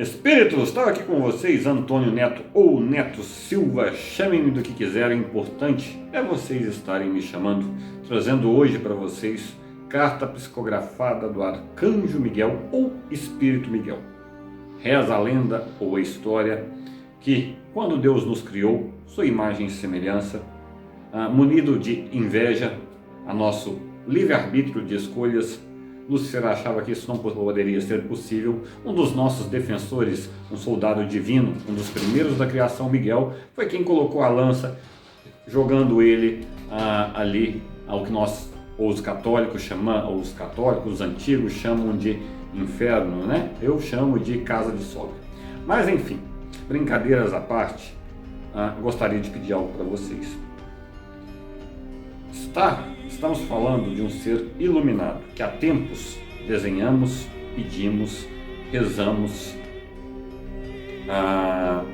Espíritos, estava aqui com vocês, Antônio Neto ou Neto Silva, chamem-me do que quiserem, importante é vocês estarem me chamando, trazendo hoje para vocês carta psicografada do Arcanjo Miguel ou Espírito Miguel. Reza a lenda ou a história que, quando Deus nos criou, sua imagem e semelhança, munido de inveja, a nosso livre-arbítrio de escolhas, Lúcifer achava que isso não poderia ser possível. Um dos nossos defensores, um soldado divino, um dos primeiros da criação, Miguel, foi quem colocou a lança, jogando ele ali ao que nós, ou os católicos chamam, os antigos chamam de inferno, né? Eu chamo de casa de sogra. Mas enfim, brincadeiras à parte, gostaria de pedir algo para vocês. Estamos falando de um ser iluminado, que há tempos desenhamos, pedimos, rezamos,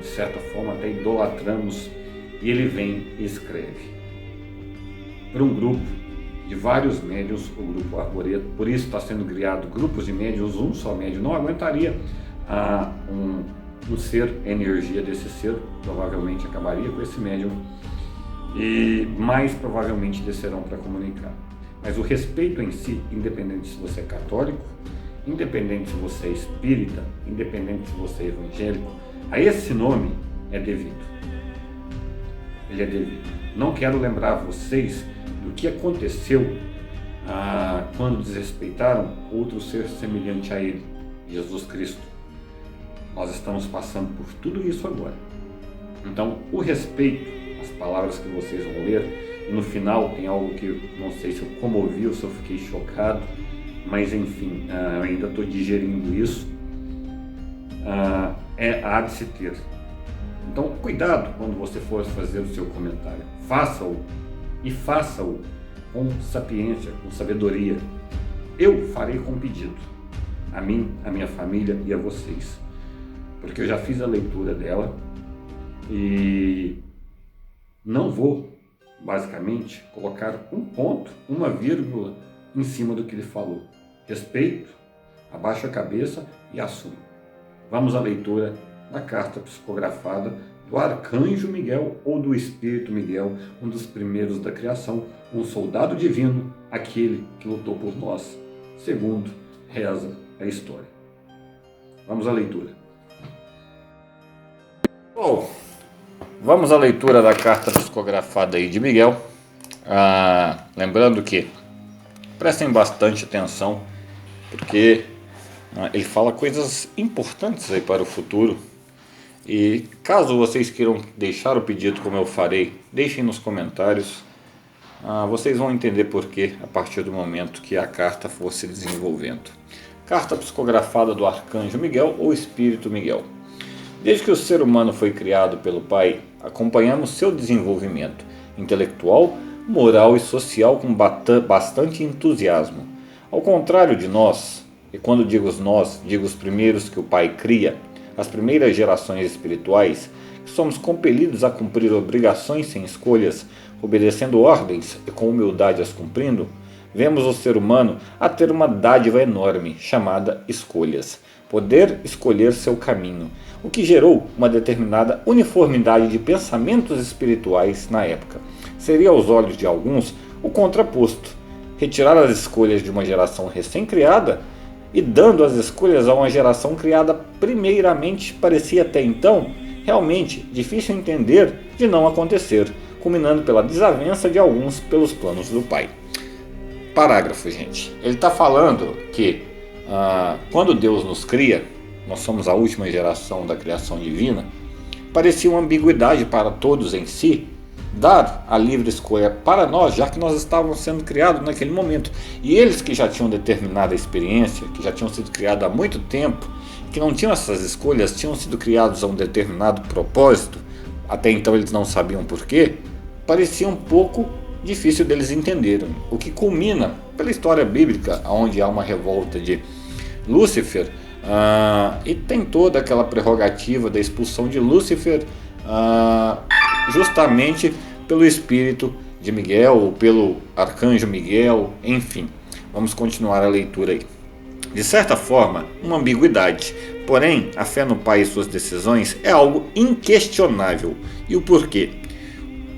de certa forma até idolatramos, e ele vem e escreve. Para um grupo de vários médiuns, o grupo Arboreto, por isso está sendo criado grupos de médiuns, um só médium não aguentaria um ser, a energia desse ser, provavelmente acabaria com esse médium, e mais provavelmente descerão para comunicar. Mas o respeito em si, independente se você é católico, independente se você é espírita, independente se você é evangélico, a esse nome é devido. Ele é devido. Não quero lembrar vocês do que aconteceu quando desrespeitaram outro ser semelhante a ele, Jesus Cristo. Nós estamos passando por tudo isso agora. Então, o respeito, as palavras que vocês vão ler, e no final tem algo que eu não sei se eu comovi ou se eu fiquei chocado, mas enfim, eu ainda estou digerindo isso, há de se ter. Então, cuidado quando você for fazer o seu comentário, faça-o, e faça-o com sapiência, com sabedoria. Eu farei com pedido, a mim, a minha família e a vocês, porque eu já fiz a leitura dela, e não vou, basicamente, colocar um ponto, uma vírgula em cima do que ele falou. Respeito, abaixo a cabeça e assumo. Vamos à leitura da carta psicografada do Arcanjo Miguel ou do Espírito Miguel, um dos primeiros da criação, um soldado divino, aquele que lutou por nós, segundo reza a história. Vamos à leitura. Bom, vamos à leitura da carta psicografada aí de Miguel. Lembrando que prestem bastante atenção, porque ele fala coisas importantes aí para o futuro. E caso vocês queiram deixar o pedido como eu farei, deixem nos comentários. Vocês vão entender porquê a partir do momento que a carta for se desenvolvendo. Carta psicografada do Arcanjo Miguel ou Espírito Miguel. Desde que o ser humano foi criado pelo Pai, acompanhamos seu desenvolvimento intelectual, moral e social com bastante entusiasmo. Ao contrário de nós, e quando digo nós, digo os primeiros que o Pai cria, as primeiras gerações espirituais, que somos compelidos a cumprir obrigações sem escolhas, obedecendo ordens e com humildade as cumprindo, vemos o ser humano a ter uma dádiva enorme, chamada escolhas. Poder escolher seu caminho, o que gerou uma determinada uniformidade de pensamentos espirituais na época. Seria aos olhos de alguns o contraposto, retirar as escolhas de uma geração recém-criada e dando as escolhas a uma geração criada primeiramente, parecia até então realmente difícil entender de não acontecer, culminando pela desavença de alguns pelos planos do Pai. Parágrafo, gente. Ele está falando que quando Deus nos cria, nós somos a última geração da criação divina, parecia uma ambiguidade para todos em si, dar a livre escolha para nós, já que nós estávamos sendo criados naquele momento. E eles que já tinham determinada experiência, que já tinham sido criados há muito tempo, que não tinham essas escolhas, tinham sido criados a um determinado propósito, até então eles não sabiam porquê, parecia um pouco difícil deles entenderem. O que culmina pela história bíblica, onde há uma revolta de Lúcifer, e tem toda aquela prerrogativa da expulsão de Lúcifer, justamente pelo Espírito de Miguel, ou pelo Arcanjo Miguel, enfim. Vamos continuar a leitura aí. De certa forma, uma ambiguidade. Porém, a fé no Pai e suas decisões é algo inquestionável. E o porquê?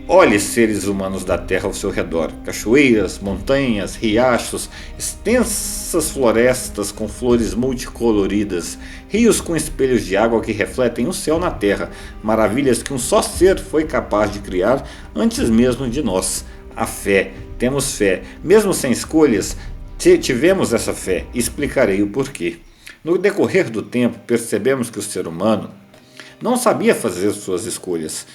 Olhe seres humanos da terra ao seu redor, cachoeiras, montanhas, riachos, extensas florestas com flores multicoloridas, rios com espelhos de água que refletem o céu na terra, maravilhas que um só ser foi capaz de criar antes mesmo de nós. A fé, temos fé, mesmo sem escolhas, tivemos essa fé, e explicarei o porquê. No decorrer do tempo, percebemos que o ser humano não sabia fazer suas escolhas.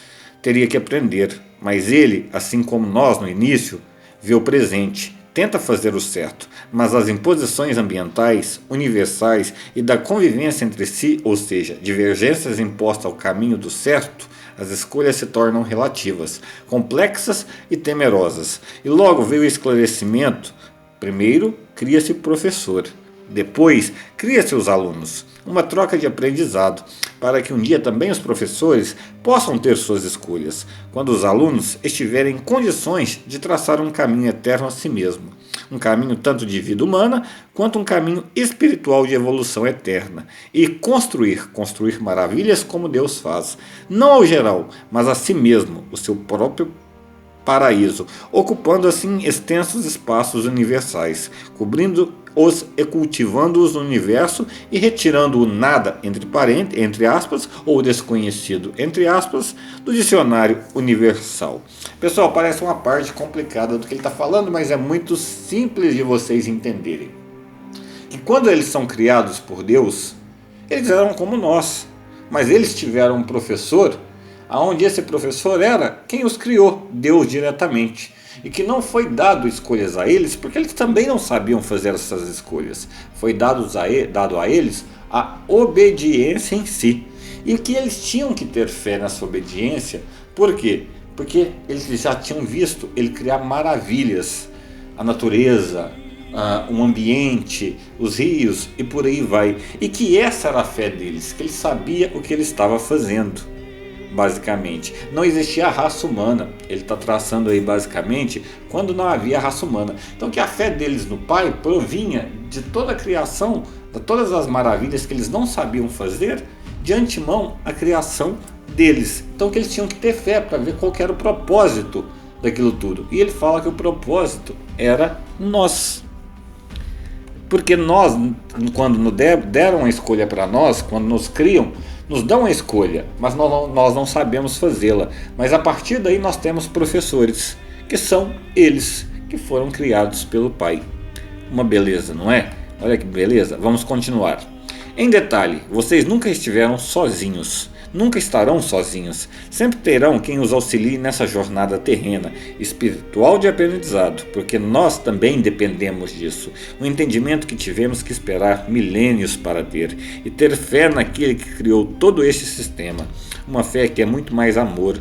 Teria que aprender, mas ele, assim como nós no início, vê o presente, tenta fazer o certo, mas as imposições ambientais, universais e da convivência entre si, ou seja, divergências impostas ao caminho do certo, as escolhas se tornam relativas, complexas e temerosas. E logo veio o esclarecimento. Primeiro, cria-se o professor. Depois, cria-se os alunos, uma troca de aprendizado, para que um dia também os professores possam ter suas escolhas, quando os alunos estiverem em condições de traçar um caminho eterno a si mesmo, um caminho tanto de vida humana, quanto um caminho espiritual de evolução eterna, e construir maravilhas como Deus faz, não ao geral, mas a si mesmo, o seu próprio paraíso, ocupando assim extensos espaços universais, cobrindo-os e cultivando-os no universo e retirando o nada, entre aspas, ou desconhecido, entre aspas, do dicionário universal. Pessoal, parece uma parte complicada do que ele está falando, mas é muito simples de vocês entenderem. Que quando eles são criados por Deus, eles eram como nós, mas eles tiveram um professor aonde esse professor era quem os criou, Deus diretamente, e que não foi dado escolhas a eles, porque eles também não sabiam fazer essas escolhas. Foi dado a eles a obediência em si, e que eles tinham que ter fé nessa obediência. Por quê? Porque eles já tinham visto ele criar maravilhas, a natureza, um ambiente, os rios e por aí vai, e que essa era a fé deles, que ele sabia o que ele estava fazendo. Basicamente, não existia a raça humana. Ele está traçando aí basicamente quando não havia raça humana. Então que a fé deles no Pai provinha de toda a criação, de todas as maravilhas que eles não sabiam fazer, de antemão a criação deles. Então que eles tinham que ter fé para ver qual que era o propósito daquilo tudo. E ele fala que o propósito era nós. Porque nós, quando deram a escolha para nós, quando nos criam, nos dão a escolha, mas nós não sabemos fazê-la. Mas a partir daí nós temos professores, que são eles que foram criados pelo Pai. Uma beleza, não é? Olha que beleza. Vamos continuar. Em detalhe, vocês nunca estiveram sozinhos. Nunca estarão sozinhos, sempre terão quem os auxilie nessa jornada terrena, espiritual de aprendizado, porque nós também dependemos disso, um entendimento que tivemos que esperar milênios para ter, e ter fé naquele que criou todo este sistema, uma fé que é muito mais amor,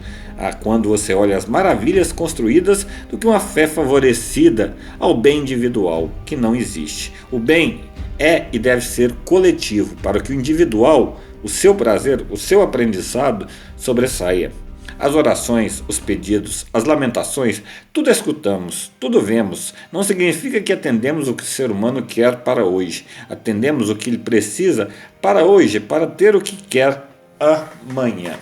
quando você olha as maravilhas construídas, do que uma fé favorecida ao bem individual, que não existe. O bem é e deve ser coletivo, para que o individual, o seu prazer, o seu aprendizado sobressaia. As orações, os pedidos, as lamentações, tudo escutamos, tudo vemos. Não significa que atendemos o que o ser humano quer para hoje. Atendemos o que ele precisa para hoje, para ter o que quer amanhã.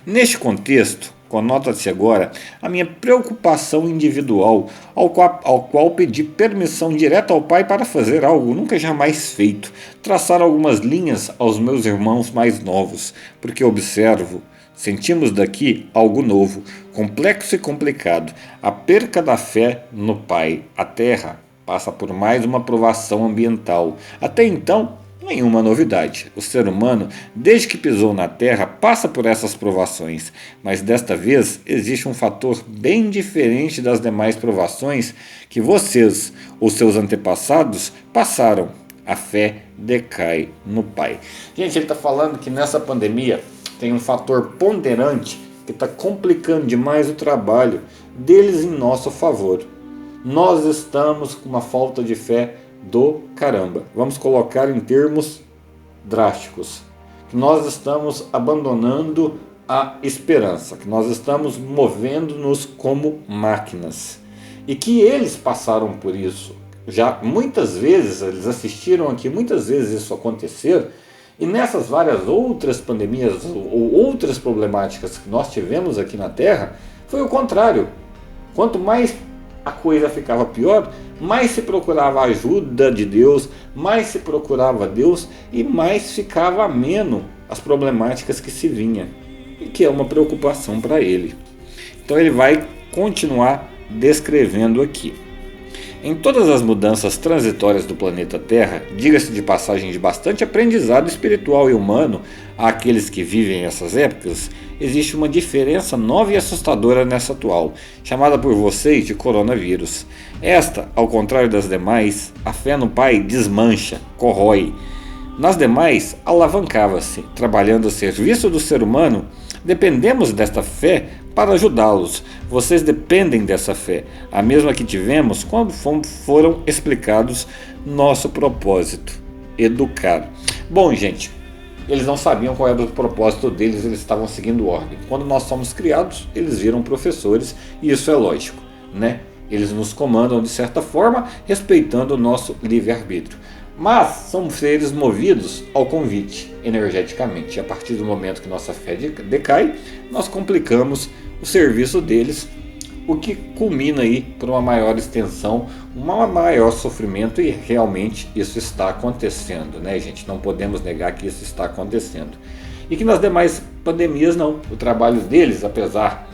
Neste contexto, conota-se agora a minha preocupação individual, ao qual pedi permissão direta ao Pai para fazer algo nunca jamais feito, traçar algumas linhas aos meus irmãos mais novos, porque observo, sentimos daqui algo novo, complexo e complicado, a perca da fé no Pai. A Terra passa por mais uma provação ambiental. Até então, nenhuma novidade. O ser humano, desde que pisou na Terra, passa por essas provações, mas desta vez existe um fator bem diferente das demais provações que vocês ou seus antepassados passaram. A fé decai no Pai. Gente, ele está falando que nessa pandemia tem um fator ponderante que está complicando demais o trabalho deles em nosso favor. Nós estamos com uma falta de fé do caramba. Vamos colocar em termos drásticos. Que nós estamos abandonando a esperança, que nós estamos movendo-nos como máquinas. E que eles passaram por isso. já muitas vezes, eles assistiram aqui muitas vezes isso acontecer, e nessas várias outras pandemias ou outras problemáticas que nós tivemos aqui na Terra, foi o contrário. Quanto mais a coisa ficava pior, mais se procurava a ajuda de Deus, mais se procurava Deus e mais ficava ameno as problemáticas que se vinha, e que é uma preocupação para ele. Então ele vai continuar descrevendo aqui. Em todas as mudanças transitórias do planeta Terra, diga-se de passagem de bastante aprendizado espiritual e humano àqueles que vivem essas épocas, existe uma diferença nova e assustadora nessa atual, chamada por vocês de coronavírus. Esta, ao contrário das demais, a fé no Pai desmancha, corrói. Nas demais, alavancava-se, trabalhando a serviço do ser humano. Dependemos desta fé para ajudá-los. Vocês dependem dessa fé, a mesma que tivemos quando foram explicados nosso propósito: educar. Bom, gente, eles não sabiam qual era o propósito deles, eles estavam seguindo ordem. Quando nós somos criados, eles viram professores, e isso é lógico, né? Eles nos comandam de certa forma, respeitando o nosso livre-arbítrio. Mas somos seres movidos ao convite energeticamente. E a partir do momento que nossa fé decai, nós complicamos o serviço deles, o que culmina aí por uma maior extensão, um maior sofrimento, e realmente isso está acontecendo, né, gente? Não podemos negar que isso está acontecendo. E que nas demais pandemias não. O trabalho deles, apesar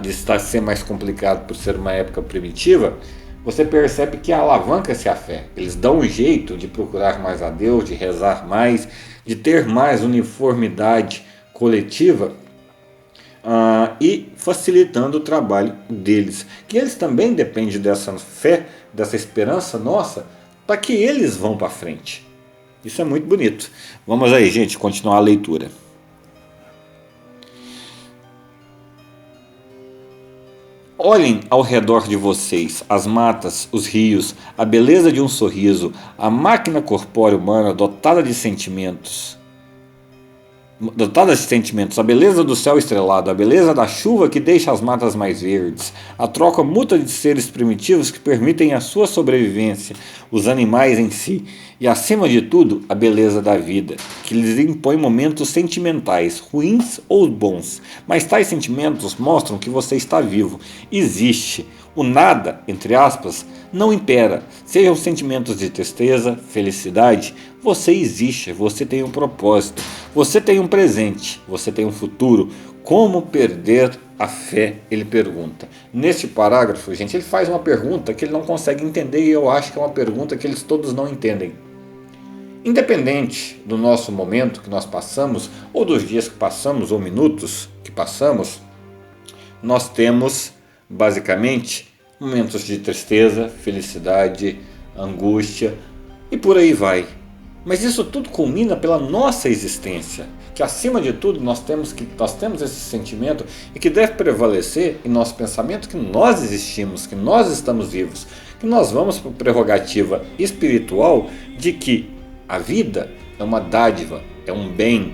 de estar ser mais complicado por ser uma época primitiva, você percebe que alavanca-se a fé. Eles dão um jeito de procurar mais a Deus, de rezar mais, de ter mais uniformidade coletiva, e facilitando o trabalho deles. Que eles também dependem dessa fé, dessa esperança nossa, para que eles vão para frente. Isso é muito bonito. Vamos aí, gente, continuar a leitura. Olhem ao redor de vocês, as matas, os rios, a beleza de um sorriso, a máquina corpórea humana dotada de sentimentos, a beleza do céu estrelado, a beleza da chuva que deixa as matas mais verdes, a troca mútua de seres primitivos que permitem a sua sobrevivência, os animais em si, e acima de tudo, a beleza da vida, que lhes impõe momentos sentimentais, ruins ou bons, mas tais sentimentos mostram que você está vivo, existe. O nada, entre aspas, não impera. Sejam sentimentos de tristeza, felicidade, você existe, você tem um propósito, você tem um presente, você tem um futuro. Como perder a fé? Ele pergunta. Neste parágrafo, gente, ele faz uma pergunta que ele não consegue entender, e eu acho que é uma pergunta que eles todos não entendem. Independente do nosso momento que nós passamos, ou dos dias que passamos, ou minutos que passamos, nós temos basicamente momentos de tristeza, felicidade, angústia e por aí vai. Mas isso tudo culmina pela nossa existência, que acima de tudo nós temos esse sentimento, e que deve prevalecer em nosso pensamento, que nós existimos, que nós estamos vivos, que nós vamos para a prerrogativa espiritual de que a vida é uma dádiva, é um bem,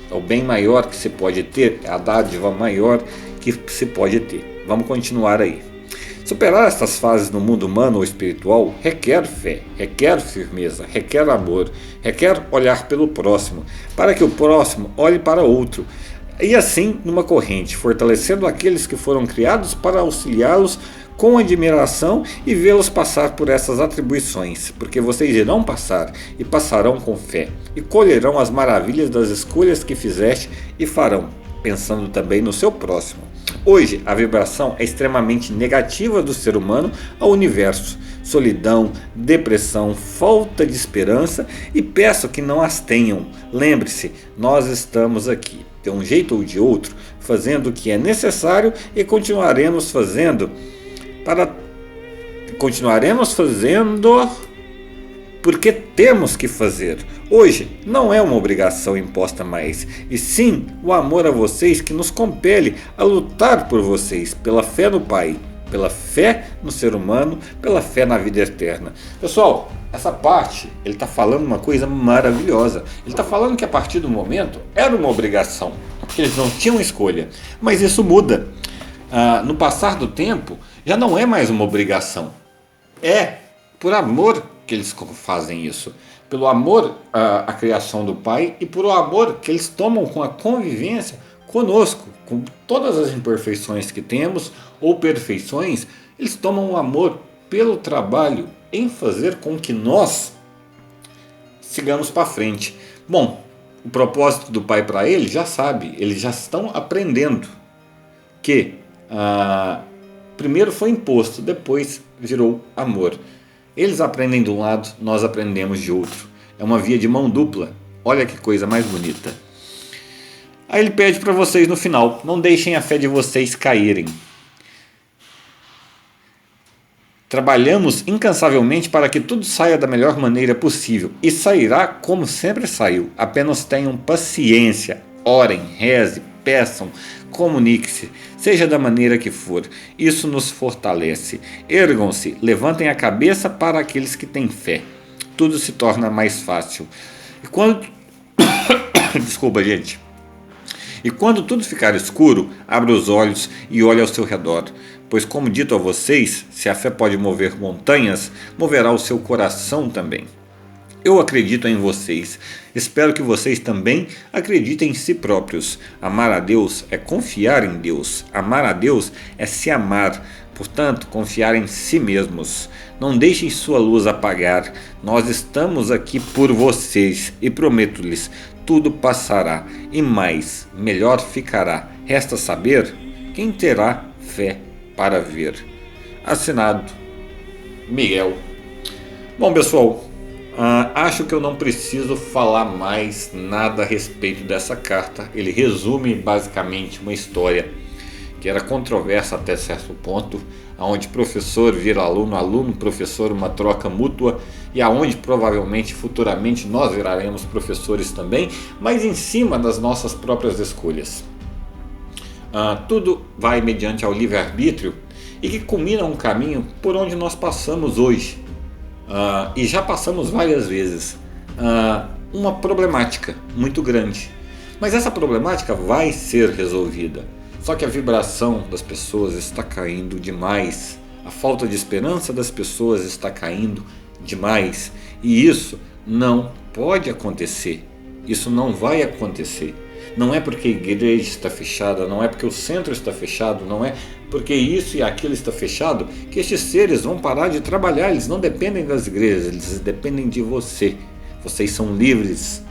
é o bem maior que se pode ter, é a dádiva maior que se pode ter. Vamos continuar aí. Superar estas fases no mundo humano ou espiritual requer fé, requer firmeza, requer amor, requer olhar pelo próximo, para que o próximo olhe para outro, e assim numa corrente, fortalecendo aqueles que foram criados para auxiliá-los com admiração e vê-los passar por essas atribuições, porque vocês irão passar e passarão com fé, e colherão as maravilhas das escolhas que fizeste e farão, pensando também no seu próximo. Hoje, a vibração é extremamente negativa do ser humano ao universo. Solidão, depressão, falta de esperança, e peço que não as tenham. Lembre-se, nós estamos aqui, de um jeito ou de outro, fazendo o que é necessário, e continuaremos fazendo porque temos que fazer. Hoje não é uma obrigação imposta mais, e sim o amor a vocês que nos compele a lutar por vocês, pela fé no Pai, pela fé no ser humano, pela fé na vida eterna. Pessoal, essa parte, ele está falando uma coisa maravilhosa. Ele está falando que a partir do momento era uma obrigação, porque eles não tinham escolha, mas isso muda. No passar do tempo, já não é mais uma obrigação. por amor que eles fazem isso, pelo amor à criação do Pai e por o amor que eles tomam com a convivência conosco, com todas as imperfeições que temos ou perfeições. Eles tomam o amor pelo trabalho em fazer com que nós sigamos para frente. Bom, o propósito do Pai para eles já sabe, eles já estão aprendendo que primeiro foi imposto, depois virou amor. Eles aprendem de um lado, nós aprendemos de outro. É uma via de mão dupla. Olha que coisa mais bonita. Aí ele pede para vocês no final: não deixem a fé de vocês caírem. Trabalhamos incansavelmente para que tudo saia da melhor maneira possível. E sairá como sempre saiu. Apenas tenham paciência. Orem, rezem, peçam, comunique-se, seja da maneira que for. Isso nos fortalece. Ergam-se, levantem a cabeça para aqueles que têm fé. Tudo se torna mais fácil. E quando... Desculpa, gente. E quando tudo ficar escuro, abra os olhos e olhe ao seu redor. Pois, como dito a vocês, se a fé pode mover montanhas, moverá o seu coração também. Eu acredito em vocês. Espero que vocês também acreditem em si próprios. Amar a Deus é confiar em Deus. Amar a Deus é se amar. Portanto, confiar em si mesmos. Não deixem sua luz apagar. Nós estamos aqui por vocês e prometo-lhes, tudo passará e mais, melhor ficará. Resta saber quem terá fé para ver. Assinado Miguel. Bom, pessoal, acho que eu não preciso falar mais nada a respeito dessa carta. Ele resume basicamente uma história que era controversa até certo ponto, onde professor vira aluno, aluno professor, uma troca mútua, e aonde provavelmente futuramente nós viraremos professores também, mas em cima das nossas próprias escolhas. Tudo vai mediante ao livre-arbítrio e que culmina um caminho por onde nós passamos hoje, e já passamos várias vezes, uma problemática muito grande, mas essa problemática vai ser resolvida. Só que a vibração das pessoas está caindo demais, a falta de esperança das pessoas está caindo demais, e isso não pode acontecer, isso não vai acontecer. Não é porque a igreja está fechada, não é porque o centro está fechado, não é porque isso e aquilo está fechado que estes seres vão parar de trabalhar. Eles não dependem das igrejas, eles dependem de você. Vocês são livres,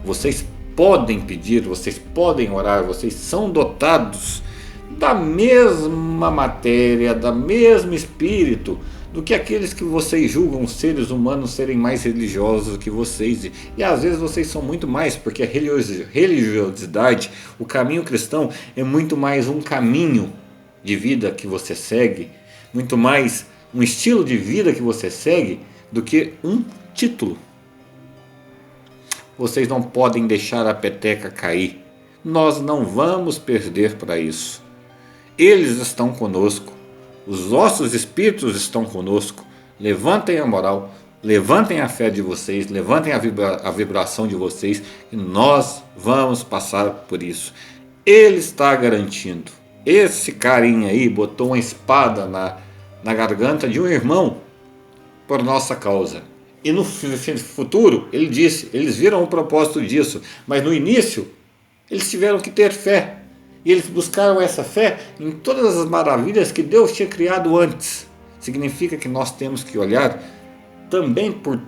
vocês podem pedir, vocês podem orar, vocês são dotados da mesma matéria, da mesmo espírito do que aqueles que vocês julgam seres humanos serem mais religiosos do que vocês. E às vezes vocês são muito mais, porque a religiosidade, o caminho cristão é muito mais um caminho de vida que você segue, muito mais um estilo de vida que você segue do que um título. Vocês não podem deixar a peteca cair. Nós não vamos perder para isso. Eles estão conosco. Os nossos espíritos estão conosco. Levantem a moral, levantem a fé de vocês, levantem a vibração de vocês, e nós vamos passar por isso. Ele está garantindo. Esse carinha aí botou uma espada na garganta de um irmão por nossa causa. E no futuro, ele disse, eles viram o propósito disso, mas no início, eles tiveram que ter fé. E eles buscaram essa fé em todas as maravilhas que Deus tinha criado antes. Significa que nós temos que olhar também por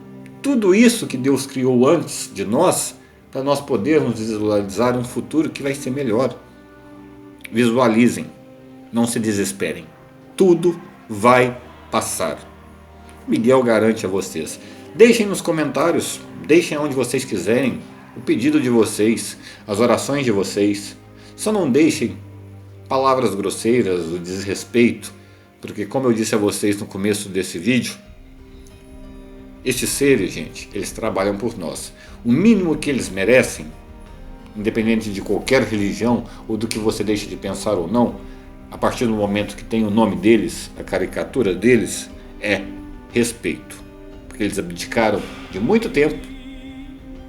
tudo isso que Deus criou antes de nós, para nós podermos visualizar um futuro que vai ser melhor. Visualizem, não se desesperem. Tudo vai passar. Miguel garante a vocês. Deixem nos comentários, deixem onde vocês quiserem, o pedido de vocês, as orações de vocês. Só não deixem palavras grosseiras, o desrespeito, porque como eu disse a vocês no começo desse vídeo, estes seres, gente, eles trabalham por nós. O mínimo que eles merecem, independente de qualquer religião ou do que você deixe de pensar ou não, a partir do momento que tem o nome deles, a caricatura deles, é respeito. Porque eles abdicaram de muito tempo,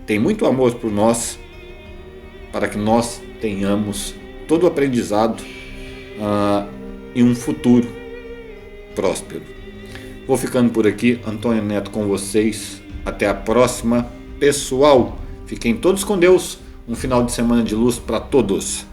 têm muito amor por nós, para que nós tenhamos todo o aprendizado e um futuro próspero. Vou ficando por aqui, Antônio Neto com vocês. Até a próxima, pessoal. Fiquem todos com Deus. Um final de semana de luz para todos.